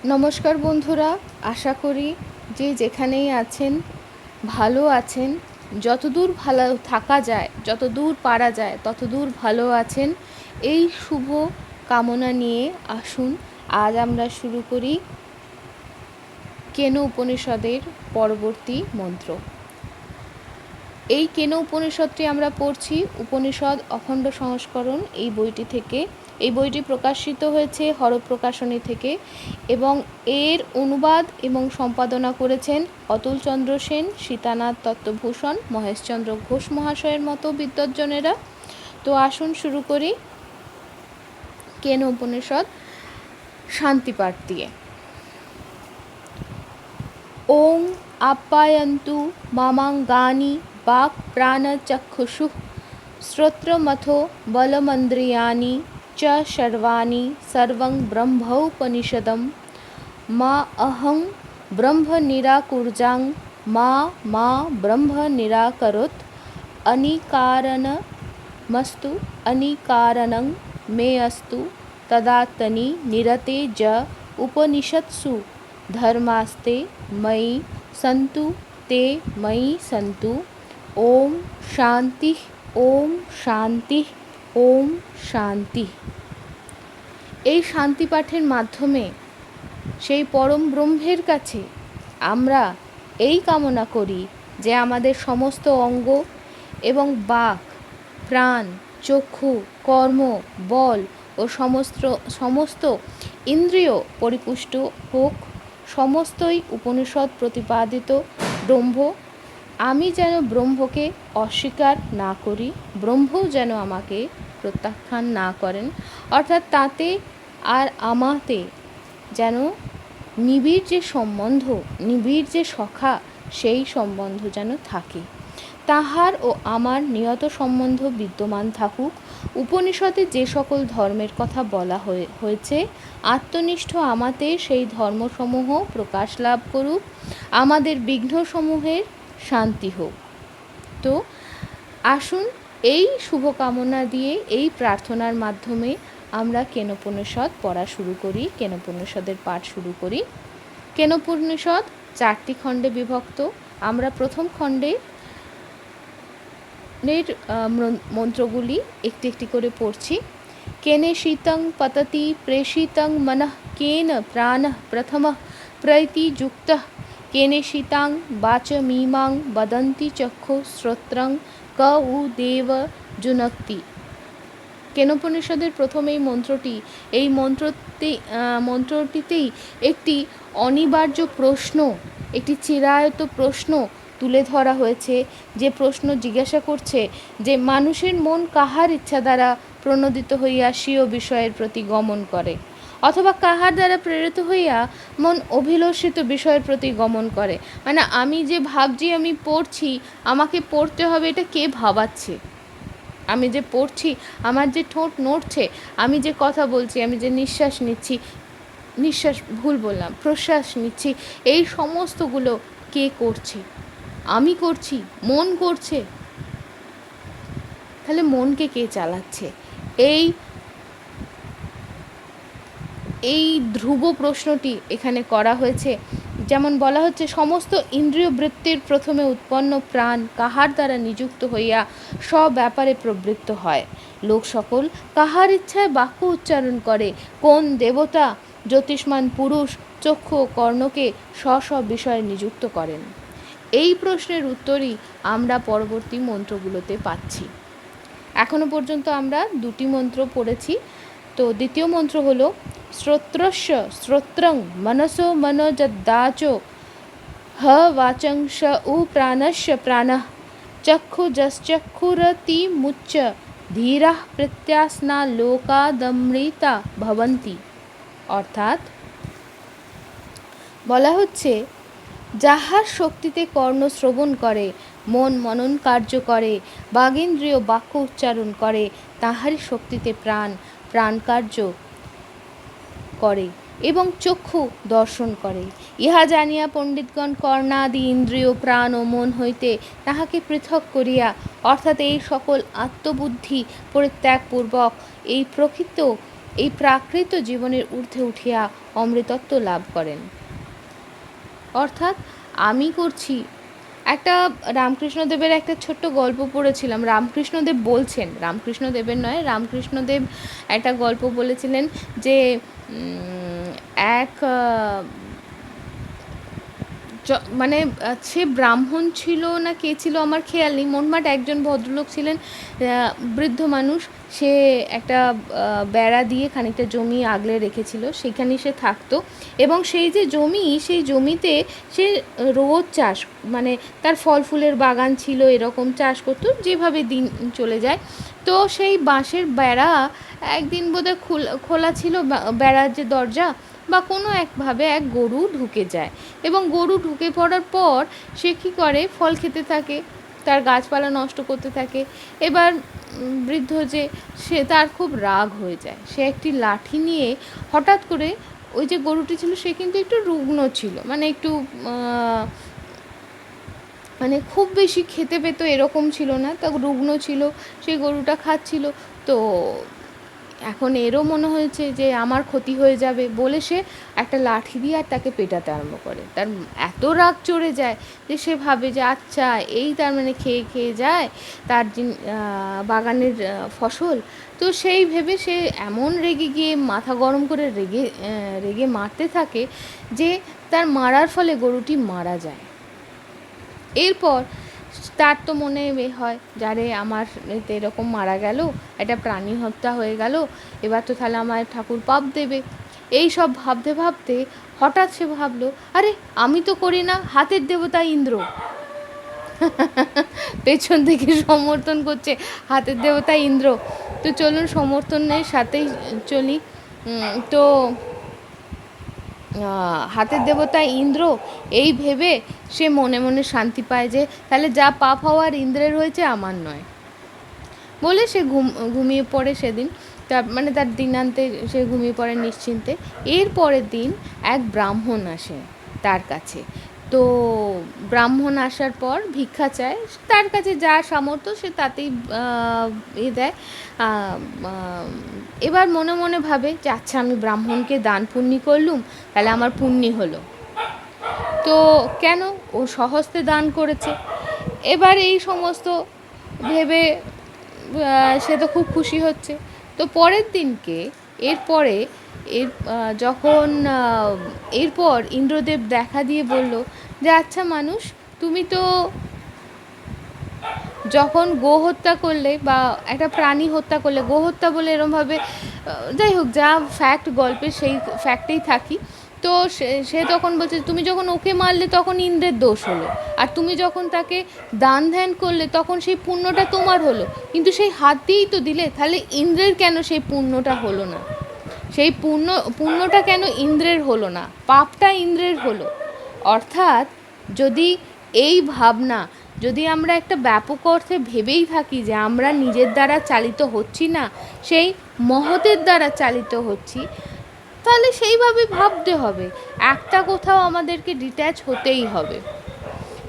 নমস্কার বন্ধুরা, আশা করি যে যেখানেই আছেন ভালো আছেন। যতদূর ভালো থাকা যায়, যতদূর পারা যায় ততদূর ভালো আছেন। এই শুভ কামনা নিয়ে আসুন আজ আমরা শুরু করি কেন উপনিষদের পরবর্তী মন্ত্র। এই কেন উপনিষদটি আমরা পড়ছি উপনিষদ অখণ্ড সংস্করণ এই বইটি থেকে। এই বইটি প্রকাশিত হয়েছে হরপ্রকাশনী প্রকাশনী থেকে এবং এর অনুবাদ এবং সম্পাদনা করেছেন অতুল চন্দ্র সেন, সীতানাথ তত্ত্বভূষণ, মহেশচন্দ্র ঘোষ মহাশয়ের মতো বিদ্বজ্জনেরা। তো আসুন শুরু করি কেন উপনিষদ শান্তিপাঠ দিয়ে। ওং আপ্যায়ন্তু মামাঙ্গানি বাক প্রাণচক্ষুষুঃ শ্রোত্রমথো বলমন্দ্রিয়াণি চ সর্বাণি সর্বং ব্রহ্মোপনিষদম মা অহং ব্রহ্ম নিরাকুর্জাং মা ব্রহ্ম নিরাকরোত अनिकारणमस्तु अनिकारणं मे अस्तु तदात्तनि निरते ज उपनिषत्सु धर्मास्ते मयि सन्तु ते मयि सन्तु। ओम शांति ओम शांति ओम शांति। এই শান্তি পাঠের মাধ্যমে সেই পরম ব্রহ্মের কাছে আমরা এই কামনা করি যে আমাদের সমস্ত অঙ্গ এবং বাক, প্রাণ, চক্ষু, কর্ম, বল ও সমস্ত ইন্দ্রিয় পরিপুষ্ট হোক। সমস্তই উপনিষদ প্রতিপাদিত ব্রহ্ম। আমি যেন ব্রহ্মকে অস্বীকার না করি, ব্রহ্মও যেন আমাকে প্রত্যাখ্যান না করেন, অর্থাৎ তাতে আর আমাতে যেন নিবিড় যে সম্বন্ধ, নিবিড় যে সখা, সেই সম্বন্ধ যেন থাকে। তাহার ও আমার নিয়ত সম্বন্ধ বিদ্যমান থাকুক। উপনিষদে যে সকল ধর্মের কথা বলা হয়েছে আত্মনিষ্ঠ আমাতে সেই ধর্মসমূহ প্রকাশ লাভ করুক। আমাদের বিঘ্নসমূহের শান্তি হোক। তো আসুন এই শুভকামনা দিয়ে, এই প্রার্থনার মাধ্যমে আমরা কেনোপনিষদ পড়া শুরু করি, কেনোপনিষদের পাঠ শুরু করি। কেনোপনিষদ 4টি খণ্ডে বিভক্ত। আমরা প্রথম খণ্ডে মন্ত্রগুলি একটি একটি করে পড়ছি। কেনে শীতং পততি প্রেষিতং মনঃ কেন প্রাণঃ প্রথমঃ প্রৈতি যুক্তঃ কেনে শীতাং বাচমিমাং বদন্তি চক্ষু শ্রোত্রং ক উ দেব জুনক্তি। কেনোপনিষদের প্রথম এই মন্ত্রটি, এই মন্ত্রটিতেই একটি অনিবার্য প্রশ্ন, একটি চিরায়ত প্রশ্ন তুলে ধরা হয়েছে। যে প্রশ্ন জিজ্ঞাসা করছে যে মানুষের মন কাহার ইচ্ছা দ্বারা প্রণোদিত হইয়া স্বীয় বিষয়ের প্রতি গমন করে, অথবা কাহার দ্বারা প্রেরিত হইয়া মন অভিলষিত বিষয়ের প্রতি গমন করে। মানে আমি যে ভাবছি, আমি পড়ছি, আমাকে পড়তে হবে, এটা কে ভাবাচ্ছে? আমি যে পড়ছি, আমার যে ঠোঁট নড়ছে, আমি যে কথা বলছি, আমি যে নিঃশ্বাস নিচ্ছি, প্রশ্বাস নিচ্ছি, এই সমস্তগুলো কে করছে? আমি করছি, মন করছে। তাহলে মনকে কে চালাচ্ছে? এই ধ্রুব প্রশ্নটি এখানে করা হয়েছে। যেমন বলা হচ্ছে, সমস্ত ইন্দ্রিয় বৃত্তির প্রথমে উৎপন্ন প্রাণ কাহার দ্বারা নিযুক্ত হইয়া স্বব্যাপারে প্রবৃত্ত হয়। লোক সকল কাহার ইচ্ছায় বাক্য উচ্চারণ করে? কোন দেবতা জ্যোতিষ্মান পুরুষ চক্ষু ও কর্ণকে স্ব বিষয়ে নিযুক্ত করেন? এই প্রশ্নের উত্তরই আমরা পরবর্তী মন্ত্রগুলোতে পাচ্ছি। এখনো পর্যন্ত আমরা 2টি মন্ত্র পড়েছি। তো দ্বিতীয় মন্ত্র হলো শ্রোত্রস্য শ্রোত্রং মনসো মনোজদাচো হ বাচং স উ প্রাণস্য প্রাণঃ চক্ষুজশ্চক্ষুরতি মুচ্চ ধীরাঃ প্রত্যাস্না লোকাদমৃতা ভবন্তি। অর্থাৎ বলা হচ্ছে, যাহার শক্তিতে কর্ণ শ্রবণ করে, মন মনন কার্য করে, বাগেন্দ্রিয় বাক্য উচ্চারণ করে, তাহারই শক্তিতে প্রাণ কার্য করে এবং চক্ষু দর্শন করে। ইহা জানিয়া পণ্ডিতগণ কর্ণাদি ইন্দ্রিয় প্রাণ ও মন হইতে তাহাকে পৃথক করিয়া, অর্থাৎ এই সকল আত্মবুদ্ধি পরিত্যাগপূর্বক এই প্রকৃত এই প্রাকৃত জীবনের ঊর্ধ্বে উঠিয়া অমৃতত্ব লাভ করেন। অর্থাৎ আমি করছি একটা রামকৃষ্ণদেবের একটা ছোট্ট গল্প পড়েছিলাম। রামকৃষ্ণদেব বলছেন, রামকৃষ্ণদেবের নয়, রামকৃষ্ণদেব একটা গল্প বলেছিলেন যে এক মানে সে ব্রাহ্মণ ছিল না কে ছিল আমার খেয়াল নেই, মোটমাট একজন ভদ্রলোক ছিলেন, বৃদ্ধ মানুষ। সে একটা বেড়া দিয়ে খানিকটা জমি আগলে রেখেছিল, সেখানেই সে থাকতো। এবং সেই যে জমি, সেই জমিতে সে রোজ চাষ, মানে তার ফল ফুলের বাগান ছিল, এরকম চাষ করতো যেভাবে দিন চলে যায়। তো সেই বাঁশের বেড়া একদিন বোধহয় খোলা ছিল, বেড়ার যে দরজা বা কোনো একভাবে এক গরু ঢুকে যায়, এবং গরু ঢুকে পড়ার পর সে কী করে, ফল খেতে থাকে, তার গাছপালা নষ্ট করতে থাকে। এবার বৃদ্ধ যে, সে তার খুব রাগ হয়ে যায়, সে একটি লাঠি নিয়ে হঠাৎ করে, ওই যে গরুটি ছিল সে কিন্তু একটু রুগ্ন ছিল, মানে একটু মানে খুব বেশি খেতে পেতো এরকম ছিল না, তা রুগ্ন ছিল, সেই গরুটা খাচ্ছিল। তো এখন এরও মনে হয়েছে যে আমার ক্ষতি হয়ে যাবে বলে সে একটা লাঠি দিয়ে আর তাকে পেটাতে আরম্ভ করে। তার এত রাগ চড়ে যায় যে সে ভাবে যে আচ্ছা এই তার মানে খেয়ে খেয়ে যায় তার বাগানের ফসল। তো সেই ভেবে সে এমন রেগে গিয়ে মাথা গরম করে রেগে মারতে থাকে যে তার মারার ফলে গরুটি মারা যায়। এরপর তার তো মনে হয় যারে আমার এতে এরকম মারা গেল, একটা প্রাণী হত্যা হয়ে গেল, এবার তো তাহলে আমার ঠাকুর পাপ দেবে। এই সব ভাবতে ভাবতে হঠাৎ সে ভাবলো, আরে আমি তো করি না, হাতের দেবতা ইন্দ্র। পেছন থেকে সমর্থন করছে হাতের দেবতা ইন্দ্র। তো চলুন সমর্থনের সাথেই চলি। তো হাতের দেবতা ইন্দ্র, এই ভেবে সে মনে মনে শান্তি পায় যে তাহলে যা পাপ হওয়ার ইন্দ্রের হয়েছে, আমার নয়, বলে সে ঘুমিয়ে পড়ে সেদিন। মানে তার দিনান্তে সে ঘুমিয়ে পড়ে নিশ্চিন্তে। এর পরের দিন এক ব্রাহ্মণ আসে তার কাছে। তো ব্রাহ্মণ আসার পর ভিক্ষা চায়, তার কাছে যা সামর্থ্য সে তাতেই দেয়। এবার মনে মনে ভাবে যে আচ্ছা আমি ব্রাহ্মণকে দান পুণ্যি করলুম, তাহলে আমার পুণ্যি হলো, তো কেন, ও স্বহস্তে দান করেছে। এবার এই সমস্ত ভেবে সে তো খুব খুশি হচ্ছে। তো পরের দিনকে যখন এরপর ইন্দ্রদেব দেখা দিয়ে বলল যে আচ্ছা মানুষ, তুমি তো যখন গো হত্যা করলে বা একটা প্রাণী হত্যা করলে, গো হত্যা বলে এরমভাবে, যাই হোক যা ফ্যাক্ট গল্পে সেই ফ্যাক্টেই থাকি। তো সে তখন বলছে তুমি যখন ওকে মারলে তখন ইন্দ্রের দোষ হলো, আর তুমি যখন তাকে দান ধ্যান করলে তখন সেই পুণ্যটা তোমার হলো, কিন্তু সেই হাত দিয়েই তো দিলে, তাহলে ইন্দ্রের কেন সেই পুণ্যটা হলো না, সেই পুণ্যটা কেন ইন্দ্রের হলো না, পাপটা ইন্দ্রের হলো। অর্থাৎ যদি এই ভাবনা, যদি আমরা একটা ব্যাপক অর্থে ভেবেই থাকি যে আমরা নিজের দ্বারা চালিত হচ্ছি না, সেই মহতের দ্বারা চালিত হচ্ছি, তাহলে সেইভাবে ভাবতে হবে, একটা কোথাও আমাদেরকে ডিট্যাচ হতেই হবে,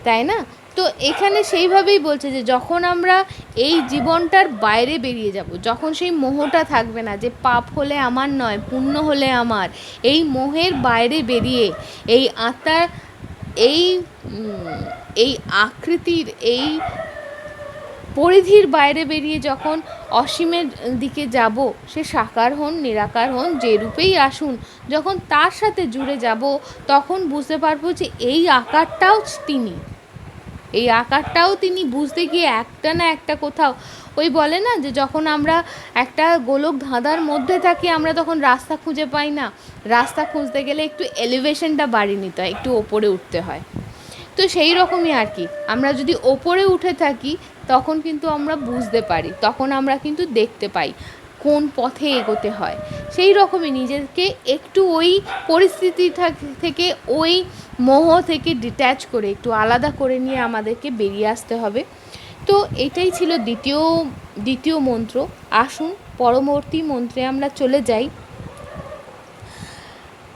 তাই না? তো এখানে সেইভাবেই বলছে যে যখন আমরা এই জীবনটার বাইরে বেরিয়ে যাব, যখন সেই মোহটা থাকবে না যে পাপ হলে আমার নয়, পুণ্য হলে আমার, এই মোহের বাইরে বেরিয়ে এই আত্মার এই আকৃতির এই পরিধির বাইরে বেরিয়ে যখন অসীমের দিকে যাব, সে সাকার হন নিরাকার হন যে রূপেই আসুন, যখন তার সাথে জুড়ে যাব তখন বুঝতে পারবো যে এই আকারটাও তিনি, এই আকারটাও তিনি। বুঝতে গিয়ে একটা না একটা কোথাও, ওই বলে না যে যখন আমরা একটা গোলক ধাঁধার মধ্যে থাকি আমরা তখন রাস্তা খুঁজে পাই না, রাস্তা খুঁজতে গেলে একটু এলিভেশনটা বাড়িয়ে নিতে হয়, একটু ওপরে উঠতে হয়। তো সেই রকমই আর কি, আমরা যদি ওপরে উঠে থাকি তখন কিন্তু আমরা বুঝতে পারি, তখন আমরা কিন্তু দেখতে পাই কোন পথে এগোতে হয়। সেই রকমই নিজেকে একটু ওই পরিস্থিতি থেকে, ওই মোহ থেকে ডিট্যাচ করে, একটু আলাদা করে নিয়ে আমাদেরকে বেরিয়ে আসতে হবে। তো এটাই ছিল দ্বিতীয় মন্ত্র। আসুন পরবর্তী মন্ত্রে আমরা চলে যাই।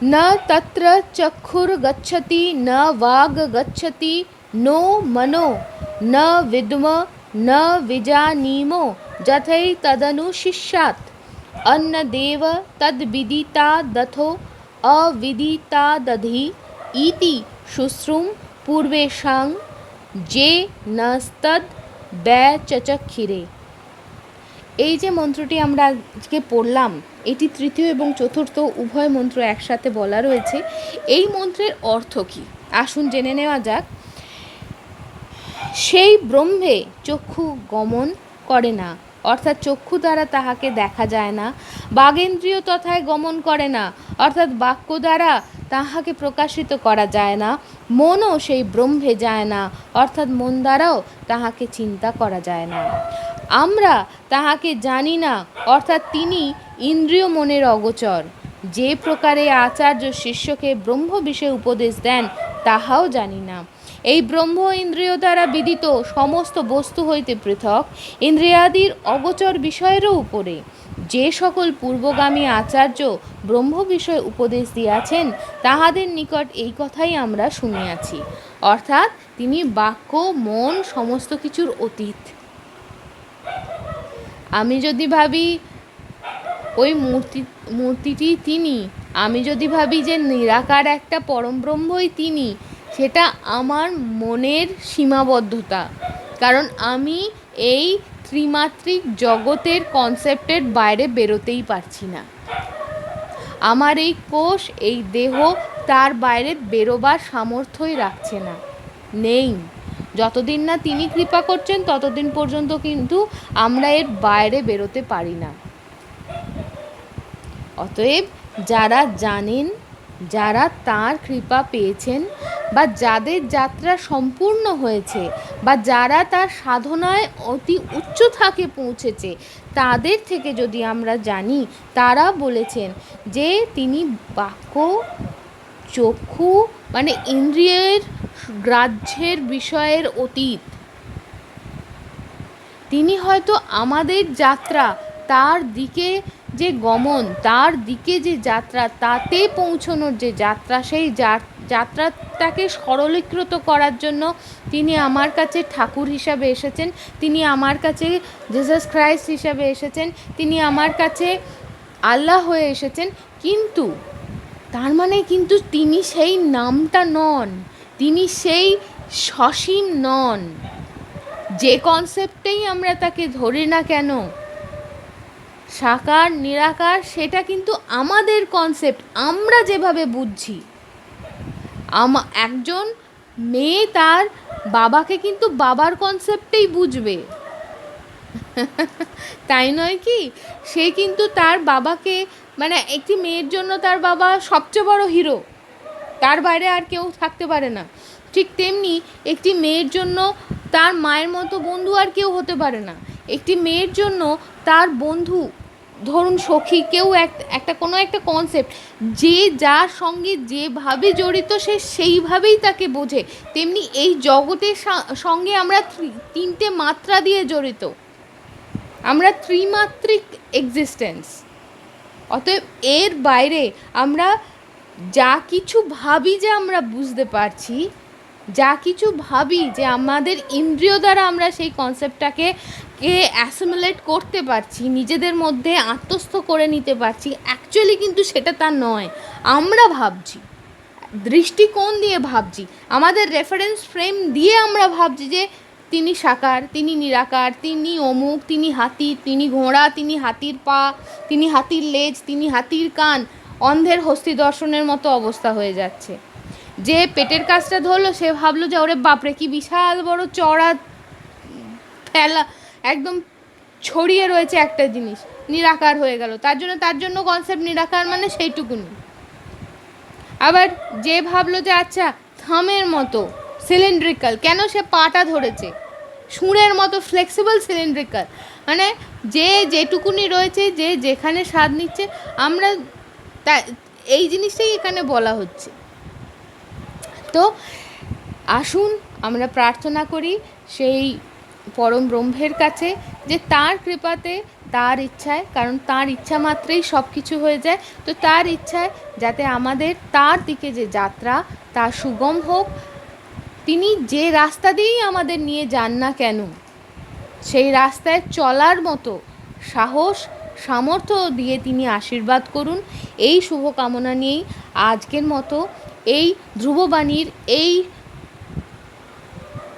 न तत्र चक्षुर्गच्छति न वाग् गच्छति नो मनो न विद्म न विजानीमो যথৈ তদনুশিষ্যাৎ। अन्नदेव तद्विदिता दथो अविदिता दधि इति शुश्रूम पूर्वेशां যে নস্তদ ব্যচচক্ষিরে। এই যে মন্ত্রটি আমরা আজকে পড়লাম, এটি তৃতীয় এবং চতুর্থ উভয় মন্ত্র একসাথে বলা রয়েছে। এই মন্ত্রের অর্থ কী আসুন জেনে নেওয়া যাক। সেই ব্রহ্মে চক্ষু গমন করে না, অর্থাৎ চক্ষু দ্বারা তাহাকে দেখা যায় না। বাগেন্দ্রিয় তথায় গমন করে না, অর্থাৎ বাক্য দ্বারা তাহাকে প্রকাশিত করা যায় না। মনও সেই ব্রহ্মে যায় না, অর্থাৎ মন দ্বারাও তাহাকে চিন্তা করা যায় না। আমরা তাহাকে জানি না, অর্থাৎ তিনি ইন্দ্রিয় মনের অগোচর। যে প্রকারে আচার্য শিষ্যকে ব্রহ্ম বিষয়ে উপদেশ দেন তাহাও জানি না। এই ব্রহ্ম ইন্দ্রিয় দ্বারা বিদিত সমস্ত বস্তু হইতে পৃথক, ইন্দ্রিয়াদির অগোচর বিষয়েরও উপরে। যে সকল পূর্বগামী আচার্য ব্রহ্ম বিষয়ে উপদেশ দিয়াছেন তাহাদের নিকট এই কথাই আমরা শুনিয়াছি, অর্থাৎ তিনি বাক্য মন সমস্ত কিছুর অতীত। আমি যদি ভাবি ওই মূর্তিটি তিনি, আমি যদি ভাবি যে নিরাকার একটা পরম ব্রহ্মই তিনি, সেটা আমার মনের সীমাবদ্ধতা। কারণ আমি এই ত্রিমাত্রিক জগতের কনসেপ্টের বাইরে বেরোতেই পারছি না। আমার এই কোষ, এই দেহ তার বাইরে বেরোবার সামর্থ্যই রাখছে না, নেই। যতদিন না তিনি কৃপা করছেন ততদিন পর্যন্ত কিন্তু আমরা এর বাইরে বেরোতে পারি না। অতএব যারা জানেন, যারা তার কৃপা পেয়েছেন, বা যাদের যাত্রা সম্পূর্ণ হয়েছে, বা যারা তার সাধনায় অতি উচ্চ থাকে পৌঁছেছে, তাদের থেকে যদি আমরা জানি, তারা বলেছেন যে তিনি বাক্য, চক্ষু মানে ইন্দ্রিয়ের গ্রাহ্যের বিষয়ের অতীত। তিনি হয়তো আমাদের যাত্রা, তার দিকে যে গমন, তার দিকে যে যাত্রা, তাতে পৌঁছনোর যে যাত্রা, সেই যাত্রাটাকে সরলীকৃত করার জন্য তিনি আমার কাছে ঠাকুর হিসাবে এসেছেন, তিনি আমার কাছে জিসাস ক্রাইস্ট হিসাবে এসেছেন, তিনি আমার কাছে আল্লাহ হয়ে এসেছেন। কিন্তু তার মানে কিন্তু তিনি সেই নামটা নন, তিনি সেই সসীম নন। যে কনসেপ্টেই আমরা তাকে ধরি না কেন, সাকার নিরাকার, সেটা কিন্তু আমাদের কনসেপ্ট, আমরা যেভাবে বুঝছি। একজন মেয়ে তার বাবাকে কিন্তু বাবার কনসেপ্টেই বুঝবে, তাই নয় কি? সে কিন্তু তার বাবাকে, মানে একটি মেয়ের জন্য তার বাবা সবচেয়ে বড় হিরো, তার বাইরে আর কেউ থাকতে পারে না। ঠিক তেমনি একটি মেয়ের জন্য তার মায়ের মতো বন্ধু আর কেউ হতে পারে না। একটি মেয়ের জন্য তার বন্ধু, ধরুন সখী, কেউ একটা কোনো একটা কনসেপ্ট, যে যার সঙ্গে যেভাবে জড়িত সে সেইভাবেই তাকে বোঝে। তেমনি এই জগতের সঙ্গে আমরা তিনটে মাত্রা দিয়ে জড়িত, আমরা ত্রিমাত্রিক এক্সিস্টেন্স। অতএব এর বাইরে আমরা যা কিছু ভাবি যে আমরা বুঝতে পারছি, যা কিছু ভাবি যে আমাদের ইন্দ্রিয় দ্বারা আমরা সেই কনসেপ্টটাকে অ্যাসিমিলেট করতে পারছি, নিজেদের মধ্যে আত্মস্থ করে নিতে পারছি, অ্যাকচুয়ালি কিন্তু সেটা তা নয়। আমরা ভাবছি, দৃষ্টিকোণ দিয়ে ভাবছি, আমাদের রেফারেন্স ফ্রেম দিয়ে আমরা ভাবছি যে তিনি সাকার, তিনি নিরাকার, তিনি অমুক, তিনি হাতি, তিনি ঘোড়া, তিনি হাতির পা, তিনি হাতির লেজ, তিনি হাতির কান। অন্ধের হস্তি দর্শনের মতো অবস্থা হয়ে যাচ্ছে। যে পেটের কাজটা ধরলো সে ভাবলো যে ওরে বাপরে কি বিশাল বড় চড়া ফেলা, একদম ছড়িয়ে রয়েছে একটা জিনিস, নিরাকার হয়ে গেল। তার জন্য কনসেপ্ট নিরাকার মানে সেইটুকুনি। আবার যে ভাবলো যে আচ্ছা থামের মতো সিলিন্ড্রিক্যাল, কেন সে পাটা ধরেছে, সুঁড়ের মতো ফ্লেক্সিবল সিলিন্ড্রিক্যাল, মানে যে যেটুকুনি রয়েছে, যে যেখানে স্বাদ নিচ্ছে, আমরা তা এই জিনিসটাই এখানে বলা হচ্ছে। তো আসুন আমরা প্রার্থনা করি সেই পরম ব্রহ্মের কাছে যে তার কৃপাতে, তার ইচ্ছায়, কারণ তার ইচ্ছা মাত্রেই সব কিছু হয়ে যায়, তো তার ইচ্ছায় যাতে আমাদের তার দিকে যে যাত্রা তা সুগম হোক। তিনি যে রাস্তা দিয়েই আমাদের নিয়ে যান না কেন, সেই রাস্তায় চলার মতো সাহস, সামর্থ্য দিয়ে তিনি আশীর্বাদ করুন। এই শুভকামনা নিয়েই আজকের মতো এই ধ্রুববাণীর এই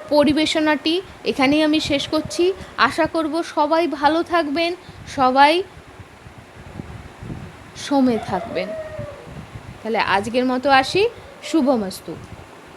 পরিবেশনাটি এখানেই আমি শেষ করছি। আশা করব সবাই ভালো থাকবেন, সবাই সমে থাকবেন। তাহলে আজকের মতো আসি, শুভমস্তু।